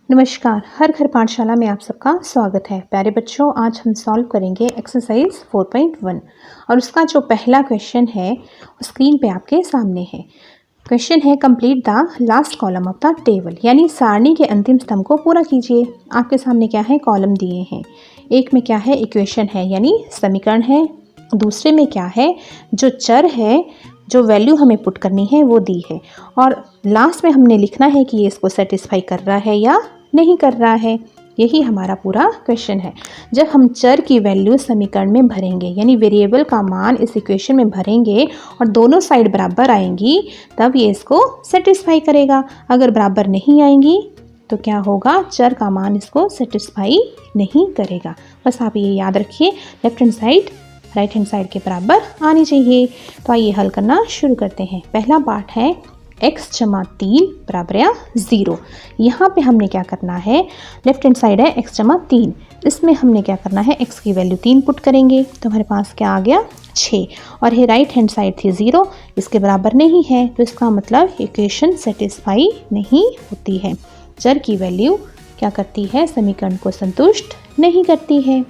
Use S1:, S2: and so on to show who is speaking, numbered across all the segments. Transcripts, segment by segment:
S1: नमस्कार, हर घर पाठशाला में आप सबका स्वागत है। प्यारे बच्चों, आज हम सॉल्व करेंगे एक्सरसाइज 4.1 और उसका जो पहला क्वेश्चन है वो स्क्रीन पे आपके सामने है। क्वेश्चन है complete the last column of the table, यानी सारणी के अंतिम स्तंभ को पूरा कीजिए। आपके सामने क्या है, कॉलम दिए हैं। एक में क्या है, इक्वेशन है यानी समीकरण है। दूसरे में क्या है, जो चर है, जो वैल्यू हमें पुट करनी है वो दी है। और लास्ट में हमने लिखना है कि ये इसको सेटिस्फाई कर रहा है या नहीं कर रहा है। यही हमारा पूरा क्वेश्चन है। जब हम चर की वैल्यू समीकरण में भरेंगे यानी वेरिएबल का मान इस इक्वेशन में भरेंगे और दोनों साइड बराबर आएंगी, तब ये इसको सेटिस्फाई करेगा। अगर बराबर नहीं आएंगी तो क्या होगा, चर का मान इसको सेटिस्फाई नहीं करेगा। बस आप ये याद रखिए, left hand side right hand side के बराबर आनी चाहिए। तो आइए हल करना शुरू करते हैं। पहला पार्ट है x जमा 3 बराबर या 0। यहाँ पे हमने क्या करना है, लेफ्ट हैंड साइड है x जमा 3, इसमें हमने क्या करना है, x की वैल्यू 3 पुट करेंगे तो हमारे पास क्या आ गया 6। और ये राइट हैंड साइड थी 0, इसके बराबर नहीं है, तो इसका मतलब इक्वेशन सेटिस्फाई नहीं होती है। चर की वैल्यू क्या करती है, समीकरण को संतुष्ट नहीं करती है।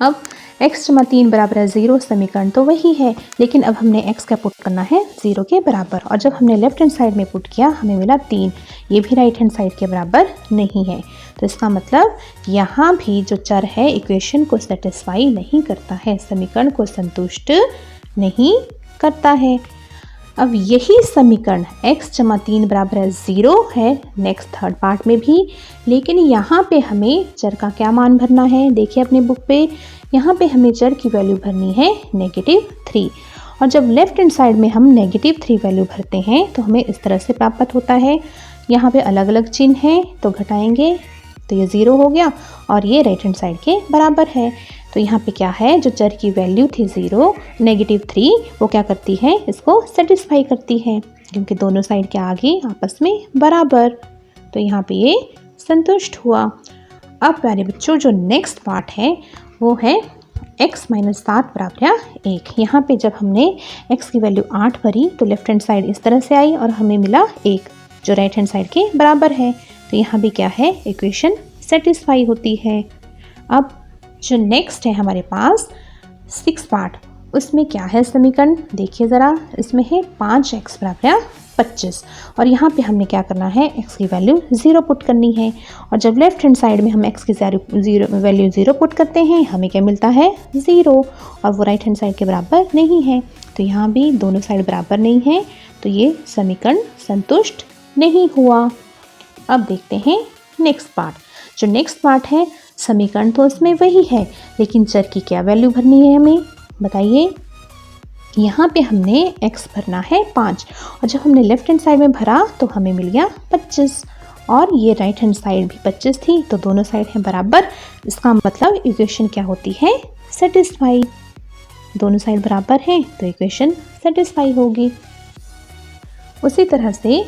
S1: अब x जमा 3 बराबर है 0, समीकरण तो वही है, लेकिन अब हमने x का पुट करना है 0 के बराबर। और जब हमने लेफ्ट हैंड साइड में पुट किया हमें मिला 3, ये भी राइट हैंड साइड के बराबर नहीं है। तो इसका मतलब यहाँ भी जो चर है इक्वेशन को सेटिस्फाई नहीं करता है, समीकरण को संतुष्ट नहीं करता है। अब यही समीकरण x जमा 3 बराबर है 0 है नेक्स्ट थर्ड पार्ट में भी, लेकिन यहाँ पे हमें चर का क्या मान भरना है, देखिए अपने बुक पे, यहाँ पे हमें चर की वैल्यू भरनी है -3। और जब लेफ्ट हैंड साइड में हम -3 वैल्यू भरते हैं तो हमें इस तरह से प्राप्त होता है। यहाँ पे अलग अलग चिन्ह है तो घटाएंगे तो ये 0 हो गया और ये राइट हैंड साइड के बराबर है। तो यहाँ पे क्या है, जो चर की वैल्यू थी 0 -3, वो क्या करती है, इसको सेटिस्फाई करती है क्योंकि दोनों साइड के आगे आपस में बराबर। तो यहाँ पे ये संतुष्ट हुआ। अब प्यारे बच्चों, जो नेक्स्ट पार्ट है वो है x - 7 बराबर 1। यहाँ पे जब हमने x की वैल्यू 8 भरी तो लेफ्ट हैंड साइड इस तरह से आई और हमें मिला 1, जो राइट हैंड साइड के बराबर है। तो यहाँ भी क्या है, इक्वेशन सेटिस्फाई होती है। अब जो नेक्स्ट है हमारे पास 6 पार्ट, उसमें क्या है समीकरण, देखिए ज़रा, इसमें है 5x बराबर 25 और यहाँ पे हमने क्या करना है, x की वैल्यू 0 पुट करनी है। और जब लेफ्ट हैंड साइड में हम x की वैल्यू 0 पुट करते हैं हमें क्या मिलता है 0, और वो राइट हैंड साइड के बराबर नहीं है। तो यहाँ भी दोनों साइड बराबर नहीं है, तो ये समीकरण संतुष्ट नहीं हुआ। अब देखते हैं नेक्स्ट पार्ट। जो नेक्स्ट पार्ट है, समीकरण तो उसमें वही है, लेकिन चर की क्या वैल्यू भरनी है हमें, बताइए। यहाँ पे हमने x भरना है 5 और जब हमने लेफ्ट हैंड साइड में भरा तो हमें मिल गया 25 और ये राइट हैंड साइड भी 25 थी, तो दोनों साइड हैं बराबर। इसका मतलब इक्वेशन क्या होती है, सेटिस्फाई। दोनों साइड बराबर हैं तो इक्वेशन सेटिस्फाई होगी। उसी तरह से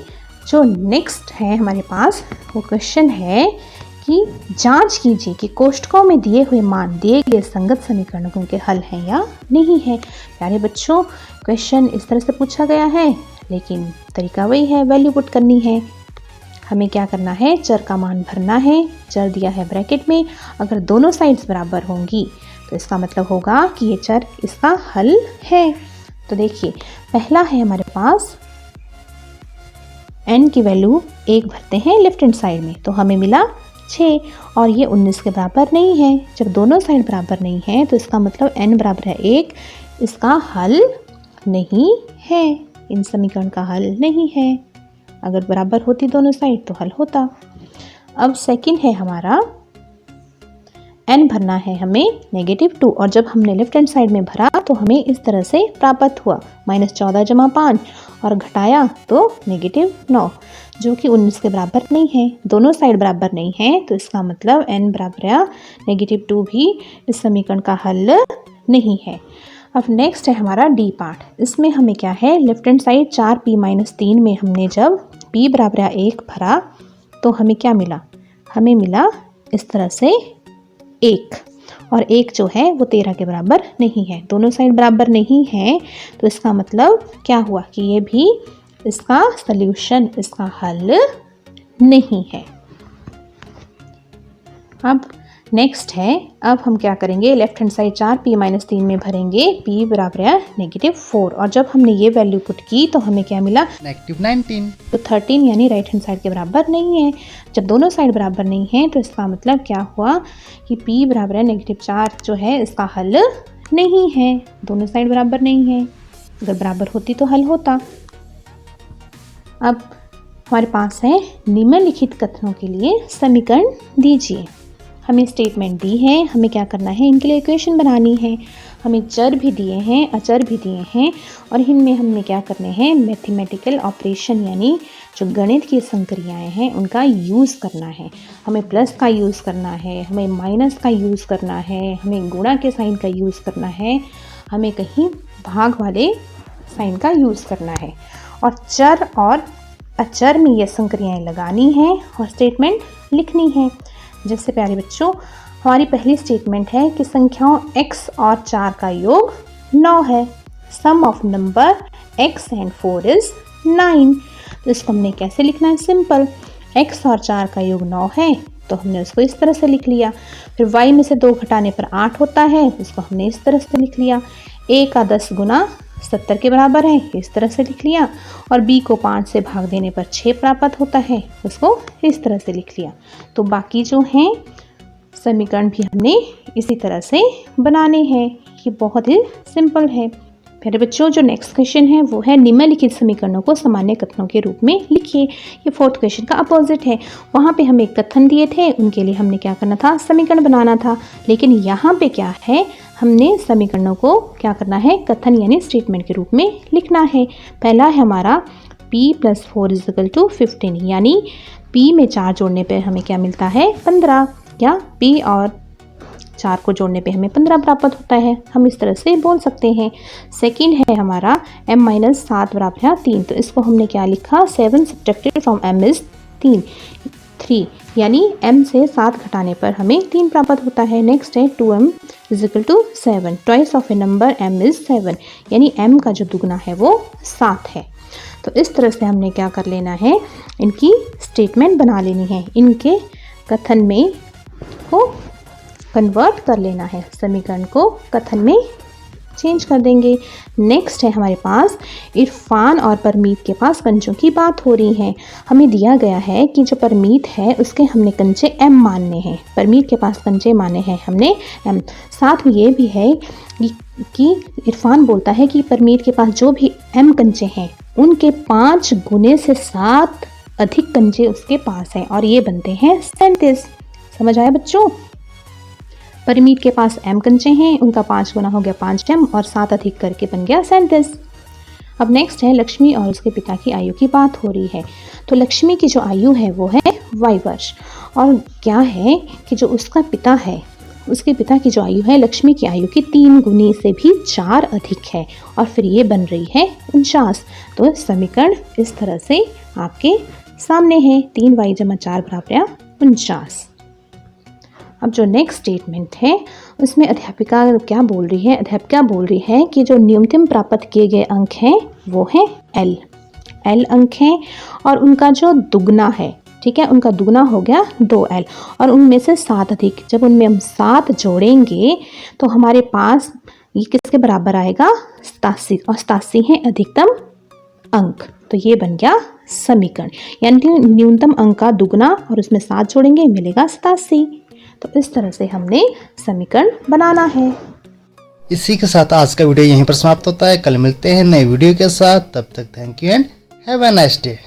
S1: जो नेक्स्ट है हमारे पास, वो क्वेश्चन है कि जांच कीजिए कि कोष्ठकों में दिए हुए मान दिए गए संगत समीकरणों के हल हैं या नहीं है। प्यारे बच्चों, क्वेश्चन इस तरह से पूछा गया है, लेकिन तरीका वही है, वैल्यू पुट करनी है। हमें क्या करना है, चर का मान भरना है। चर दिया है ब्रैकेट में, अगर दोनों साइड्स बराबर होंगी तो इसका मतलब होगा कि ये चर इसका हल है। तो देखिए, पहला है हमारे पास n की वैल्यू 1 भरते हैं लेफ्ट हैंड साइड में तो हमें मिला 6 और ये 19 के बराबर नहीं है। जब दोनों साइड बराबर नहीं है तो इसका मतलब n बराबर है 1, इसका हल नहीं है, इन समीकरण का हल नहीं है। अगर बराबर होती दोनों साइड तो हल होता। अब सेकंड है हमारा, n भरना है हमें -2 और जब हमने लेफ्ट हैंड साइड में भरा तो हमें इस तरह से प्राप्त हुआ -14 जमा 5 और घटाया तो -9, जो कि 19 के बराबर नहीं है। दोनों साइड बराबर नहीं है तो इसका मतलब n बराबर -2 भी इस समीकरण का हल नहीं है। अब नेक्स्ट है हमारा डी पार्ट। इसमें हमें क्या है, लेफ्ट हैंड साइड 4p - 3 में हमने जब p बराबर 1 भरा तो हमें क्या मिला, हमें मिला इस तरह से 1 और 1 जो है वो 13 के बराबर नहीं है। दोनों साइड बराबर नहीं है तो इसका मतलब क्या हुआ कि ये भी इसका सल्यूशन, इसका हल नहीं है। अब नेक्स्ट है, अब हम क्या करेंगे, लेफ्ट हैंड साइड 4p-3 में भरेंगे p बराबर है -4 और जब हमने ये वैल्यू पुट की तो हमें क्या मिला
S2: -19।
S1: तो 13 यानी राइट हैंड साइड के बराबर नहीं है। जब दोनों साइड बराबर नहीं है तो इसका मतलब क्या हुआ कि p बराबर है -4 जो है इसका हल नहीं है, दोनों साइड बराबर नहीं है। अगर बराबर होती तो हल होता। अब हमारे पास है निम्नलिखित कथनों के लिए समीकरण दीजिए। हमें स्टेटमेंट दी है, हमें क्या करना है, इनके लिए इक्वेशन बनानी है। हमें चर भी दिए हैं, अचर भी दिए हैं और इनमें हमने क्या करने हैं, मैथमेटिकल ऑपरेशन यानी जो गणित की संक्रियाएं हैं उनका यूज़ करना है। हमें प्लस का यूज़ करना है, हमें माइनस का यूज़ करना है, हमें गुणा के साइन का यूज़ करना है, हमें कहीं भाग वाले साइन का यूज़ करना है और चर और अचर में ये संक्रियाएं लगानी है और स्टेटमेंट लिखनी है। जैसे प्यारे बच्चों, हमारी पहली स्टेटमेंट है कि संख्याओं x और 4 का योग 9 है। Sum of number x and 4 is 9। तो इसको हमने कैसे लिखना है, सिंपल, x और 4 का योग 9 है तो हमने उसको इस तरह से लिख लिया। फिर y में से 2 घटाने पर 8 होता है, उसको हमने इस तरह से लिख लिया। a का 10 गुना 70 के बराबर है, इस तरह से लिख लिया। और b को 5 से भाग देने पर 6 प्राप्त होता है, उसको इस तरह से लिख लिया। तो बाकी जो हैं समीकरण भी हमने इसी तरह से बनाने हैं। ये बहुत ही सिंपल है। प्यारे बच्चों, जो नेक्स्ट क्वेश्चन है वो है निम्नलिखित समीकरणों को सामान्य कथनों के रूप में लिखिए। ये फोर्थ क्वेश्चन का अपोजिट है। वहाँ पे हमें कथन दिए थे, उनके लिए हमने क्या करना था, समीकरण बनाना था। लेकिन यहाँ पे क्या है, हमने समीकरणों को क्या करना है, कथन यानी स्टेटमेंट के रूप में लिखना है। पहला है हमारा p + 4 = 15 यानी p में 4 जोड़ने पर हमें क्या मिलता है, 15, या p और 4 को जोड़ने पे हमें 15 प्राप्त होता है। हम इस तरह से बोल सकते हैं। सेकंड है हमारा m - 7 बराबर है 3, तो इसको हमने क्या लिखा, 7 सब्ट्रैक्टेड फ्रॉम m इज 3 यानी m से 7 घटाने पर हमें 3 प्राप्त होता है। नेक्स्ट है 2m = 7, twice of A number m is 7 यानी m का जो दुगना है वो 7 है। तो इस तरह से हमने क्या कर लेना है, इनकी स्टेटमेंट बना लेनी है, इनके कथन में को कन्वर्ट कर लेना है, समीकरण को कथन में चेंज कर देंगे। नेक्स्ट है हमारे पास इरफान और परमीत के पास कंचों की बात हो रही है। हमें दिया गया है कि जो परमीत है उसके हमने कंचे m मानने हैं, परमीत के पास कंचे माने हैं हमने m। साथ में ये भी है कि इरफान बोलता है कि परमीत के पास जो भी m कंचे हैं उनके 5 गुने से 7 अधिक कंचे उसके पास हैं और ये बनते हैं 37। समझ आया बच्चों? परमीत के पास m कंचे हैं, उनका 5 गुना हो गया 5m और 7 अधिक करके बन गया 37। अब नेक्स्ट है लक्ष्मी और उसके पिता की आयु की बात हो रही है। तो लक्ष्मी की जो आयु है वो है y वर्ष और क्या है कि जो उसका पिता है, उसके पिता की जो आयु है लक्ष्मी की आयु की 3 गुनी से भी 4 अधिक है और फिर ये बन रही है 49। तो समीकरण इस तरह से आपके सामने है, 3y + 4 बराबर 49। अब जो नेक्स्ट स्टेटमेंट है उसमें अध्यापिका क्या बोल रही है, अध्यापिका बोल रही है कि जो न्यूनतम प्राप्त किए गए अंक हैं वो है L अंक हैं और उनका जो दुगना है, ठीक है, उनका दुगना हो गया 2L और उनमें से 7 अधिक। जब उनमें हम 7 जोड़ेंगे तो हमारे पास ये किसके बराबर आएगा, 87 और 87 है अधिकतम अंक। तो ये बन गया समीकरण, यानी न्यूनतम अंक का दुगना और उसमें 7 जोड़ेंगे मिलेगा 87। तो इस तरह से हमने समीकरण बनाना है।
S2: इसी के साथ आज का वीडियो यहीं पर समाप्त होता है। कल मिलते हैं नए वीडियो के साथ, तब तक thank you and have a nice day.